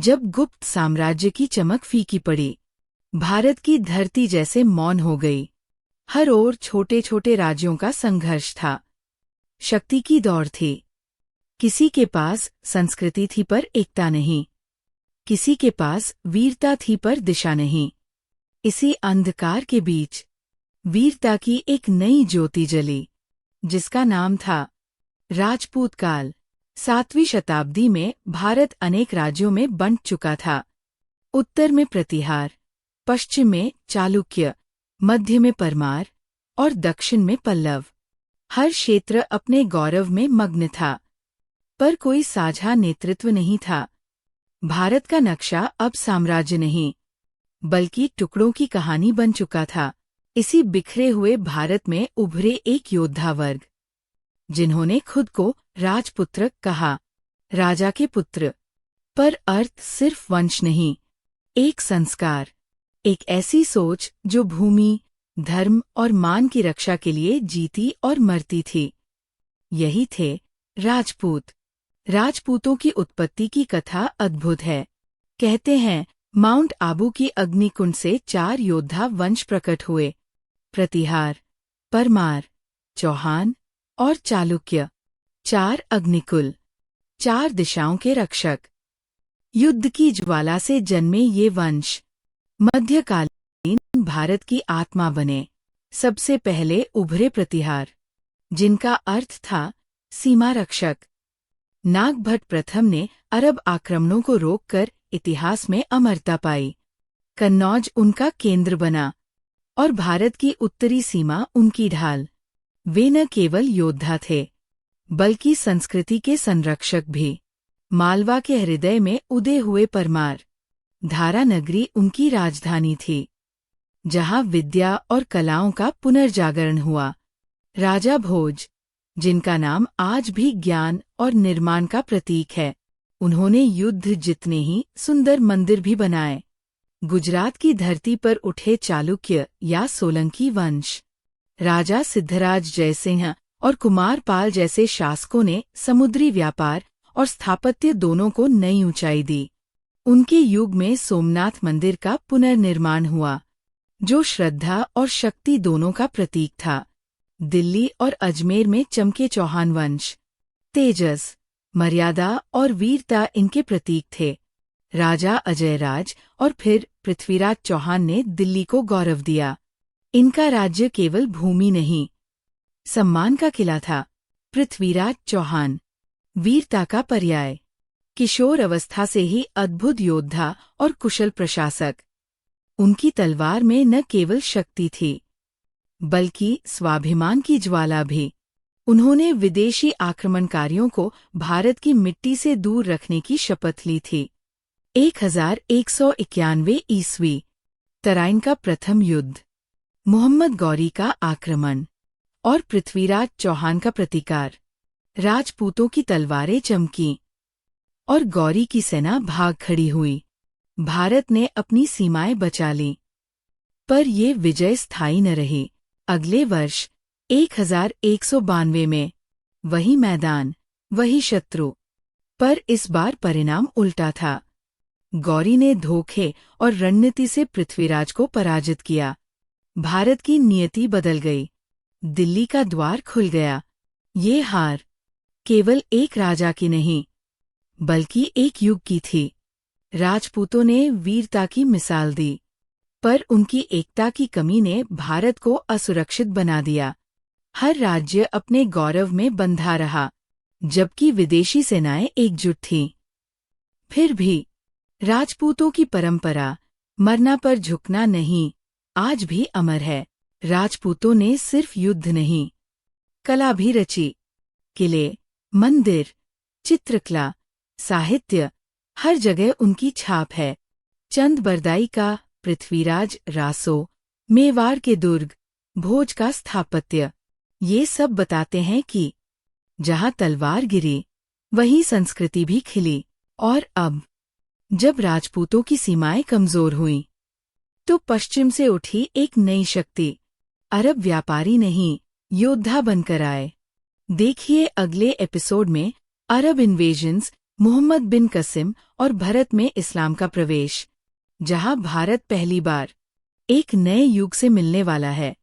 जब गुप्त साम्राज्य की चमक फीकी पड़ी, भारत की धरती जैसे मौन हो गई। हर ओर छोटे छोटे राज्यों का संघर्ष था। शक्ति की दौड़ थी। किसी के पास संस्कृति थी पर एकता नहीं, किसी के पास वीरता थी पर दिशा नहीं। इसी अंधकार के बीच वीरता की एक नई ज्योति जली, जिसका नाम था राजपूत काल। 7वीं शताब्दी में भारत अनेक राज्यों में बंट चुका था। उत्तर में प्रतिहार, पश्चिम में चालुक्य, मध्य में परमार और दक्षिण में पल्लव। हर क्षेत्र अपने गौरव में मग्न था, पर कोई साझा नेतृत्व नहीं था। भारत का नक्शा अब साम्राज्य नहीं, बल्कि टुकड़ों की कहानी बन चुका था। इसी बिखरे हुए भारत में उभरे एक योद्धा वर्ग, जिन्होंने खुद को राजपुत्र कहा, राजा के पुत्र। पर अर्थ सिर्फ वंश नहीं, एक संस्कार, एक ऐसी सोच जो भूमि, धर्म और मान की रक्षा के लिए जीती और मरती थी। यही थे राजपूत। राजपूतों की उत्पत्ति की कथा अद्भुत है। कहते हैं, माउंट आबू की अग्निकुंड से 4 योद्धा वंश प्रकट हुए, प्रतिहार, परमार, चौहान और चालुक्य। 4 अग्निकुल, 4 दिशाओं के रक्षक। युद्ध की ज्वाला से जन्मे ये वंश मध्यकालीन भारत की आत्मा बने। सबसे पहले उभरे प्रतिहार, जिनका अर्थ था सीमा रक्षक। नागभट्ट प्रथम ने अरब आक्रमणों को रोककर इतिहास में अमरता पाई। कन्नौज उनका केंद्र बना और भारत की उत्तरी सीमा उनकी ढाल। वे न केवल योद्धा थे, बल्कि संस्कृति के संरक्षक भी। मालवा के हृदय में उदय हुए परमार, धारा नगरी उनकी राजधानी थी, जहां विद्या और कलाओं का पुनर्जागरण हुआ। राजा भोज, जिनका नाम आज भी ज्ञान और निर्माण का प्रतीक है, उन्होंने युद्ध जितने ही सुंदर मंदिर भी बनाए। गुजरात की धरती पर उठे चालुक्य या सोलंकी वंश, राजा सिद्धराज जयसिंह और कुमार पाल जैसे शासकों ने समुद्री व्यापार और स्थापत्य दोनों को नई ऊंचाई दी। उनके युग में सोमनाथ मंदिर का पुनर्निर्माण हुआ, जो श्रद्धा और शक्ति दोनों का प्रतीक था। दिल्ली और अजमेर में चमके चौहान वंश, तेजस, मर्यादा और वीरता इनके प्रतीक थे। राजा अजयराज और फिर पृथ्वीराज चौहान ने दिल्ली को गौरव दिया। इनका राज्य केवल भूमि नहीं, सम्मान का किला था। पृथ्वीराज चौहान, वीरता का पर्याय। किशोर अवस्था से ही अद्भुत योद्धा और कुशल प्रशासक। उनकी तलवार में न केवल शक्ति थी, बल्कि स्वाभिमान की ज्वाला भी। उन्होंने विदेशी आक्रमणकारियों को भारत की मिट्टी से दूर रखने की शपथ ली थी। 1191 ईस्वी, तराइन का प्रथम युद्ध, मोहम्मद गौरी का आक्रमण और पृथ्वीराज चौहान का प्रतिकार। राजपूतों की तलवारें चमकीं और गौरी की सेना भाग खड़ी हुई। भारत ने अपनी सीमाएं बचा लीं, पर ये विजय स्थायी न रही। अगले वर्ष 1192 में वही मैदान, वही शत्रु, पर इस बार परिणाम उल्टा था। गौरी ने धोखे और रणनीति से पृथ्वीराज को पराजित किया। भारत की नियति बदल गई। दिल्ली का द्वार खुल गया। ये हार केवल एक राजा की नहीं, बल्कि एक युग की थी। राजपूतों ने वीरता की मिसाल दी, पर उनकी एकता की कमी ने भारत को असुरक्षित बना दिया। हर राज्य अपने गौरव में बंधा रहा, जबकि विदेशी सेनाएं एकजुट थीं। फिर भी राजपूतों की परंपरा मरना पर झुकना नहीं आज भी अमर है। राजपूतों ने सिर्फ युद्ध नहीं, कला भी रची। किले, मंदिर, चित्रकला, साहित्य, हर जगह उनकी छाप है। चंद बरदाई का पृथ्वीराज रासो, मेवाड़ के दुर्ग, भोज का स्थापत्य, ये सब बताते हैं कि जहां तलवार गिरी, वहीं संस्कृति भी खिली। और अब जब राजपूतों की सीमाएं कमजोर हुईं, तो पश्चिम से उठी एक नई शक्ति। अरब व्यापारी नहीं, योद्धा बनकर आए। देखिए अगले एपिसोड में अरब इन्वेजन्स मोहम्मद बिन कसिम और भारत में इस्लाम का प्रवेश। जहां भारत पहली बार एक नए युग से मिलने वाला है।